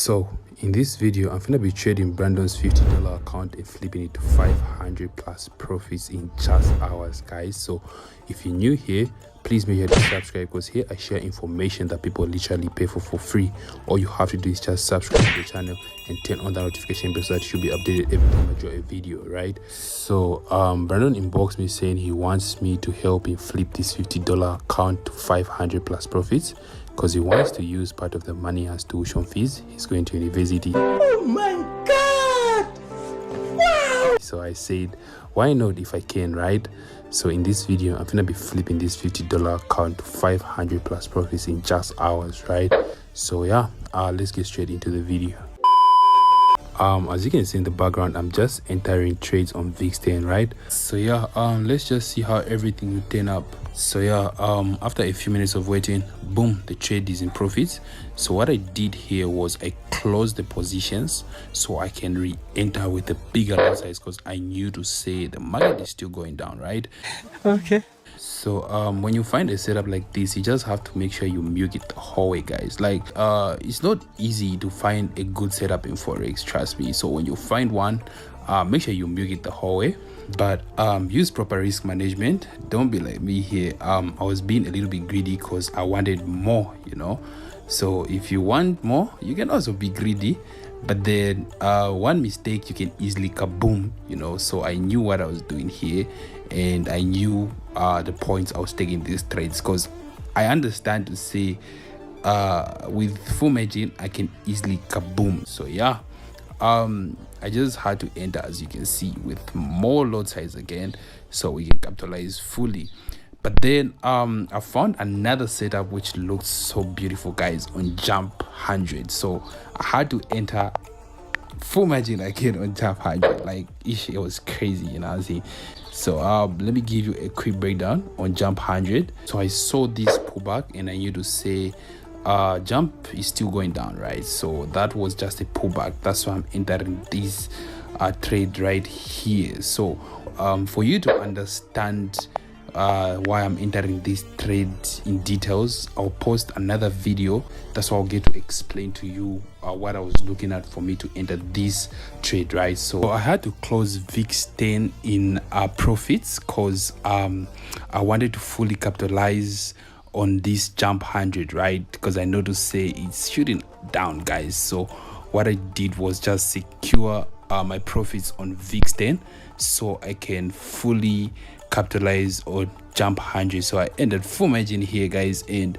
So in this video, I'm gonna be trading Brandon's $50 account and flipping it to 500 plus profits in just hours, guys. So if you're new here, please make sure to subscribe, because here I share information that people literally pay for free. All you have to do is just subscribe to the channel and turn on the notification bell so that you'll be updated every time I drop a video, right? So Brandon inboxed me saying he wants me to help him flip this $50 account to 500 plus profits, because he wants to use part of the money as tuition fees. He's going to university. Oh my god! Wow! So I said, why not if I can, right? So in this video, I'm gonna be flipping this $50 account to 500 plus profits in just hours, right? So yeah, let's get straight into the video. As you can see in the background, I'm just entering trades on VIX10, right? So yeah, let's just see how everything will turn up. So yeah, after a few minutes of waiting, boom, the trade is in profits. So what I did here was I closed the positions so I can re-enter with a bigger lot size, because I knew to say the market is still going down, right? Okay. So when you find a setup like this, you just have to make sure you milk it the whole way, guys. Like it's not easy to find a good setup in forex, trust me. So when you find one, make sure you milk it the whole way, but use proper risk management. Don't be like me here. I was being a little bit greedy because I wanted more, you know. So if you want more, you can also be greedy, but then one mistake you can easily kaboom, you know. So I knew what I was doing here, and I knew the points I was taking these trades, because I understand to say with full margin I can easily kaboom. So yeah, I just had to enter, as you can see, with more lot size again so we can capitalize fully. But then I found another setup which looks so beautiful, guys, on Jump 100. So I had to enter full margin again on Jump 100. Like, it was crazy, you know what I'm saying? So let me give you a quick breakdown on Jump 100. So I saw this pullback and I knew to say Jump is still going down, right? So that was just a pullback. That's why I'm entering this trade right here. So for you to understand why I'm entering this trade in details, I'll post another video. That's why I'll get to explain to you what I was looking at for me to enter this trade, right? So I had to close VIX10 in profits, because I wanted to fully capitalize on this Jump 100, right? Because I know to say it's shooting down, guys. So what I did was just secure my profits on VIX10 so I can fully capitalize on Jump 100. So I ended full margin here, guys, and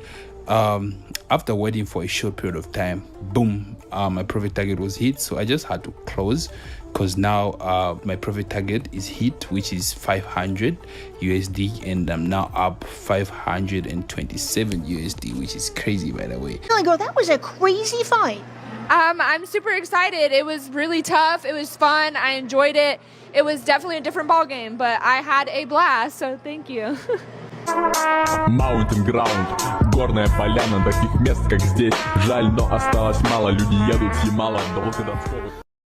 after waiting for a short period of time, boom, my profit target was hit. So I just had to close, because now my profit target is hit, which is 500 USD, and I'm now up 527 USD, which is crazy, by the way. Oh my god, that was a crazy fight. I'm super excited. It was really tough. It was fun. I enjoyed it. It was definitely a different ball game, but I had a blast, so thank you. Mountain ground, горная поляна, таких мест как здесь жаль, но осталось мало, люди едут с Ямала до Волгодонского.